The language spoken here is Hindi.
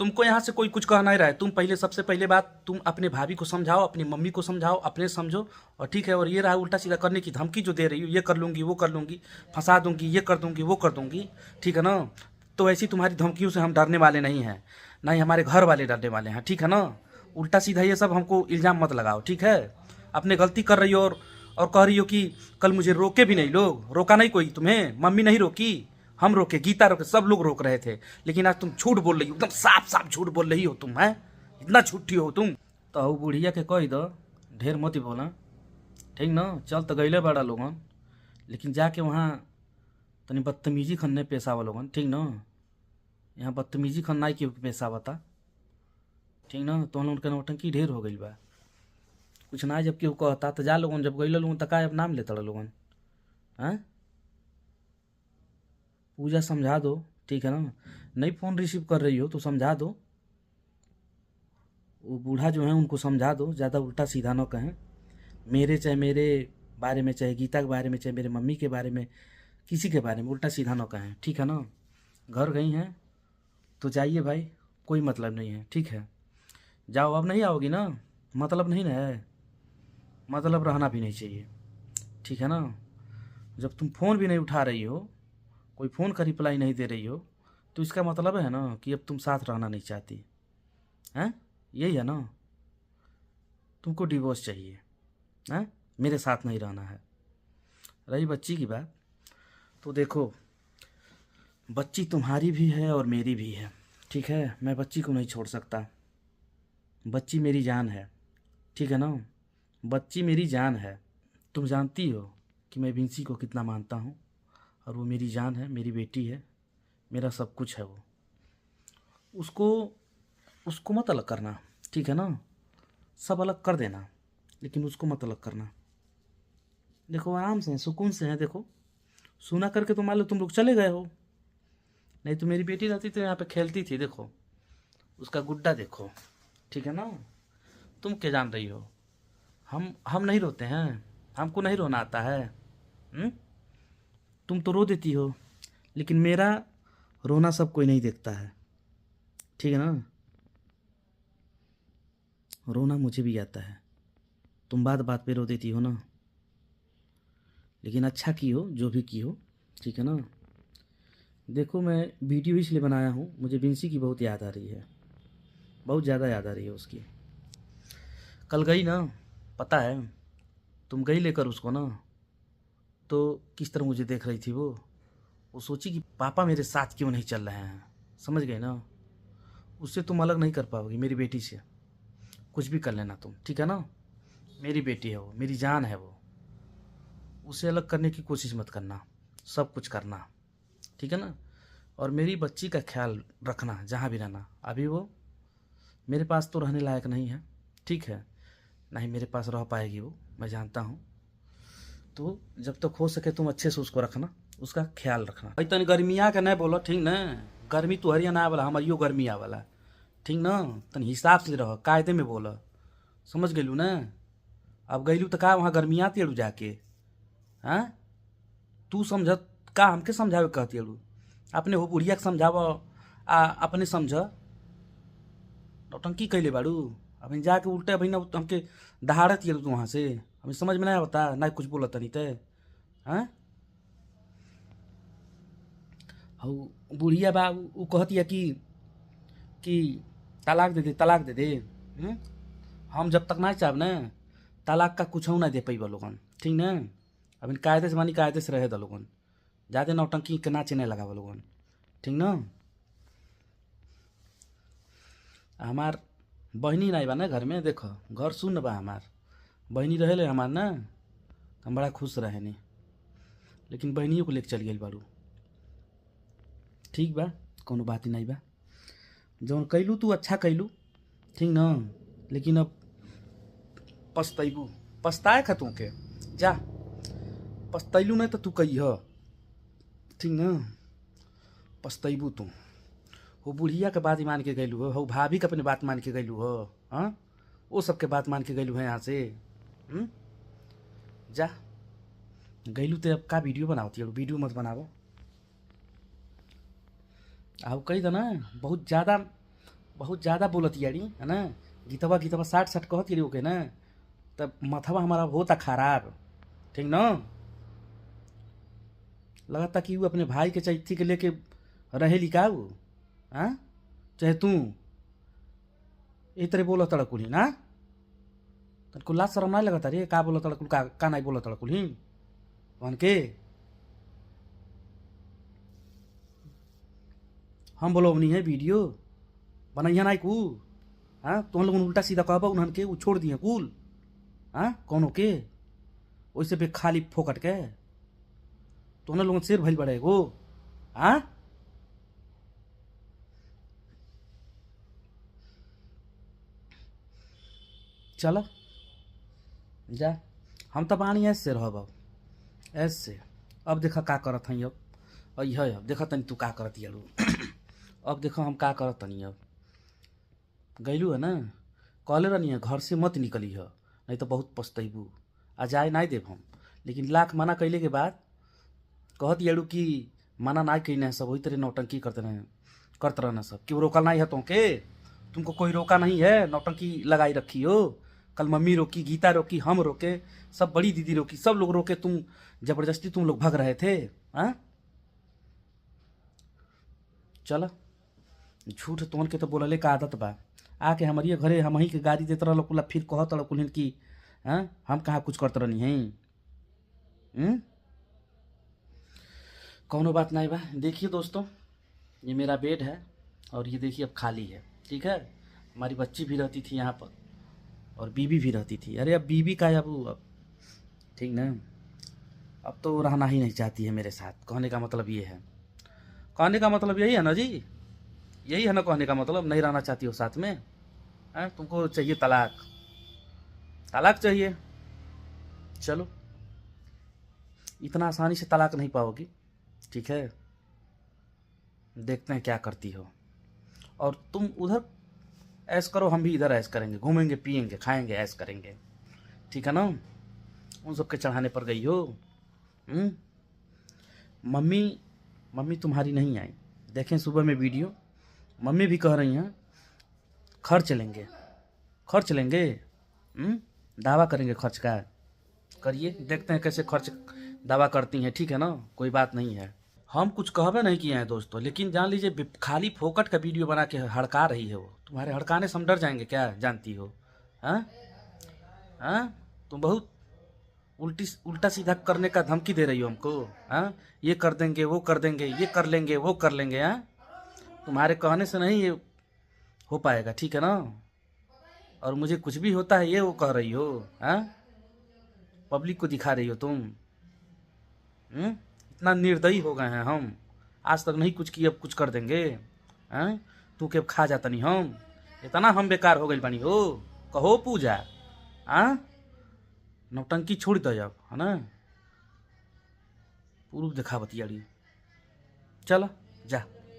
तुमको यहाँ से कोई कुछ कह नहीं रहा है। तुम पहले, सबसे पहले बात, तुम अपने भाभी को समझाओ, अपनी मम्मी को समझाओ, अपने समझो, और ठीक है। और ये रहा उल्टा सीधा करने की धमकी जो दे रही हो, ये कर लूँगी, वो कर लूँगी, फंसा दूँगी, ये कर दूँगी, वो कर दूँगी, ठीक है ना। तो ऐसी तुम्हारी धमकियों से हम डरने वाले नहीं हैं, ना ही हमारे घर वाले डरने वाले हैं, ठीक है ना। उल्टा सीधा ये सब हमको इल्ज़ाम मत लगाओ, ठीक है। अपने गलती कर रही हो और कह रही हो कि कल मुझे रोके भी नहीं लोग। रोका नहीं कोई तुम्हें? मम्मी नहीं रोकी, हम रोके, गीता रोके, सब लोग रोक रहे थे। लेकिन आज तुम झूठ बोल रही हो, एकदम साफ साफ झूठ बोल रही हो तुम, हैं? इतना झूठी हो तुम। तो बुढ़िया के कह दो ढेर मत बोला, ठीक ना। चल तो गईले बड़ा लोगन, लेकिन जाके वहाँ तनी बदतमीजी खन्ने पेश आवा लोगन, ठीक ना। यहाँ बदतमीजी खन्नाई के पेश आवता, ठीक ना। तो हम लोग के नौटंकी ढेर हो गई बा। कुछ ना जब केहू कहता तो जा लोगन, जब गईले लोगन तो का अब नाम लेता लोगन, हैं। पूजा समझा दो, ठीक है ना। नहीं फ़ोन रिसीव कर रही हो तो समझा दो, वो बूढ़ा जो है उनको समझा दो, ज़्यादा उल्टा सीधा ना कहें। मेरे, चाहे मेरे बारे में, चाहे गीता के बारे में, चाहे मेरे मम्मी के बारे में, किसी के बारे में उल्टा सीधा ना कहें, ठीक है ना। घर गई हैं तो जाइए भाई, कोई मतलब नहीं है, ठीक है। जाओ, अब नहीं आओगी ना, मतलब नहीं ना है, मतलब रहना भी नहीं चाहिए, ठीक है ना। जब तुम फ़ोन भी नहीं उठा रही हो, कोई फ़ोन का रिप्लाई नहीं दे रही हो, तो इसका मतलब है ना कि अब तुम साथ रहना नहीं चाहती, हैं। यही है ना, तुमको डिवोर्स चाहिए, हैं, मेरे साथ नहीं रहना है। रही बच्ची की बात, तो देखो, बच्ची तुम्हारी भी है और मेरी भी है, ठीक है। मैं बच्ची को नहीं छोड़ सकता, बच्ची मेरी जान है, ठीक है ना। बच्ची मेरी जान है। तुम जानती हो कि मैं विंसी को कितना मानता हूँ, और वो मेरी जान है, मेरी बेटी है, मेरा सब कुछ है वो। उसको उसको मत अलग करना, ठीक है ना। सब अलग कर देना, लेकिन उसको मत अलग करना। देखो, आराम से, सुकून से है। देखो, सुना करके तो मान लो तुम लोग चले गए हो, नहीं तो मेरी बेटी रहती तो यहाँ पे खेलती थी। देखो उसका गुड्डा, देखो, ठीक है ना। तुम क्या जान रही हो, हम नहीं रोते हैं, हमको नहीं रोना आता है। तुम तो रो देती हो, लेकिन मेरा रोना सब कोई नहीं देखता है, ठीक है ना। रोना मुझे भी आता है, तुम बात बात पे रो देती हो ना, लेकिन अच्छा की हो जो भी की हो, ठीक है ना। देखो, मैं वीडियो इसलिए बनाया हूँ, मुझे विंसी की बहुत याद आ रही है, बहुत ज़्यादा याद आ रही है उसकी। कल गई ना, पता है, तुम गई लेकर उसको ना, तो किस तरह मुझे देख रही थी वो सोची कि पापा मेरे साथ क्यों नहीं चल रहे हैं, समझ गए ना। उससे तुम अलग नहीं कर पाओगी, मेरी बेटी से। कुछ भी कर लेना तुम, ठीक है ना। मेरी बेटी है वो, मेरी जान है वो, उसे अलग करने की कोशिश मत करना, सब कुछ करना, ठीक है ना। और मेरी बच्ची का ख्याल रखना जहाँ भी रहना। अभी वो मेरे पास तो रहने लायक नहीं है, ठीक है, ना ही मेरे पास रह पाएगी वो, मैं जानता हूँ। तो जब तक हो सके तुम अच्छे से उसको रखना, उसका ख्याल रखना। तनी गर्मिया के नहीं बोलो, ठीक ना। गर्मी तो हरिया ना वाला, हमारियो गर्मी आवाला, ठीक ना। तनी हिसाब से रह, कायदे में बोल, समझ गलू ना। अब गईलू तो का वहाँ गर्मिया तेड़ू जाके, हाँ। तू समझ का, हमके समझावे कहती अड़ू, अपने हो बुढ़िया के समझाव, अपने समझ। नौटंकी कैले बाड़ू, अभी जाके उल्टे अभी ना हमके दहाड़त तू वहाँ से, हमें समझ में नहीं आता ना, कुछ बोलत नहीं ते, हाँ। हऊ बुढ़िया बा उ कहती है कि तलाक दे दे, तलाक दे दे। हम जब तक ना चाहब ना, तलाक का कुछ ना दे पैबा लोगन, ठीक ना। अभी कायदे से मानी, कायदे से रहे द लोगन, ज़्यादा नौटंकी के नाचे नहीं लगावा लोगन, ठीक ना। हमार बहनी नहीं बा ना घर में, देखो घर सुन बा, हमार बहनी रहे ले हमार ना, हम बड़ा खुश रहे नहीं। लेकिन बहनियों को लेके चल गई बारू, ठीक बा, कोनो बात ही नहीं बा। जौन कैलू तू अच्छा कैलू, ठीक ना। लेकिन अब पछतैबू, पछताए खा तू के, जा। पछतैलू नहीं तो तू कहिए, ठीक ना। पछतैबू तू, हो बुढ़िया के बात ही मान के गैलू हो भाभी के अपने बात मान के गैलू हो, हाँ। वो सबके बात मान के गैलू है यहाँ से, जा। गैलू तो अब का वीडियो बनावती है, वीडियो मत बनावो। अब कही था ना, बहुत ज़्यादा बहुत ज़्यादा बोलत यारी है ना। गीतवा गीतवा साठ साठ कहत यारी ओके ना, तब मथवा हमारा होता खराब, ठीक ना। लगता कि वो अपने भाई के चैथी के लेके रहेली का वो, हाँ चाहे तू ए तरह बोलो तड़कुल ही ना। तनको लाज शरम नहीं लगता रे, का बोलो तड़कुल का नहीं बोलो तड़कुल ही वन के। हम बोलो नहीं है वीडियो बनैया नहीं कू, हाँ तुम लोग उल्टा सीधा कहबा उन्हन के वो छोड़ दिए कुल, हाँ कौन के वैसे पे खाली फोकट के तुम लोग सिर भइल बड़े गो, हाँ। चलो जा, हम तो बानी ऐसे रहब अब ऐसे। अब देखा का करत हई अब यह अब देखा तनी तू का करत यारू अब देखो हम का करत तनी। अब गैलू है ना, कहले रहनी है घर से मत निकली है नहीं तो बहुत पछतैबू, आ जाए नहीं देव हम। लेकिन लाख मना कैले के बाद कहत यारू कि मना ना कैने सब वही तरह नौटंकी करते रहना सब। क्यों रोकल नहीं है तुमके, तुमको कोई रोका नहीं है, नौटंकी लगाई रखी हो। कल मम्मी रोकी, गीता रोकी, हम रोके, सब बड़ी दीदी रोकी, सब लोग रोके, तुम जबरदस्ती तुम लोग भाग रहे थे, हाँ। चल झूठ तुमन के तो बोलले का आदत बा, आके हमारे घरे हम ही के गाड़ी देते रह कुल्ला, फिर कहत कुल कि हाँ हम कहाँ कुछ करते रहनी है। कौनो बात नहीं बा। देखिए दोस्तों, ये मेरा बेड है और ये देखिए अब खाली है, ठीक है। हमारी बच्ची भी रहती थी यहाँ पर और बीबी भी रहती थी। अरे अब बीबी का अब ठीक ना, अब तो रहना ही नहीं चाहती है मेरे साथ। कहने का मतलब ये है, कहने का मतलब यही है ना जी, यही है ना कहने का मतलब, नहीं रहना चाहती हो साथ में, है तुमको चाहिए तलाक, तलाक चाहिए। चलो इतना आसानी से तलाक नहीं पाओगी, ठीक है। देखते हैं क्या करती हो। और तुम उधर ऐश करो, हम भी इधर ऐश करेंगे, घूमेंगे पिएंगे खाएंगे ऐश करेंगे, ठीक है ना। उन सबके चढ़ाने पर गई हो। मम्मी मम्मी तुम्हारी नहीं आई, देखें सुबह में वीडियो, मम्मी भी कह रही हैं खर्च लेंगे, खर्च लेंगे, दावा करेंगे खर्च का। करिए, देखते हैं कैसे खर्च दावा करती हैं, ठीक है ना, कोई बात नहीं है। हम कुछ कहबे नहीं किए हैं दोस्तों, लेकिन जान लीजिए खाली फोकट का वीडियो बना के हड़का रही है वो। तुम्हारे हड़काने से हम डर जाएंगे क्या, जानती हो, हाँ हाँ। तुम बहुत उल्टा सीधा करने का धमकी दे रही हो हमको, हाँ। ये कर देंगे, वो कर देंगे, ये कर लेंगे, वो कर लेंगे, हाँ। तुम्हारे कहने से नहीं ये हो पाएगा, ठीक है ना। और मुझे कुछ भी होता है ये वो कह रही हो, हाँ। पब्लिक को दिखा रही हो तुम, इतना निर्दयी हो गए हैं हम, आज तक नहीं कुछ किए अब कुछ कर देंगे, हैं। तू के खा जाता नहीं हम, इतना हम बेकार हो गए बनी हो। कहो पूजा, हाँ नौटंकी छोड़ दो अब, है ना। पूर्व दिखावती यारी, चलो जा।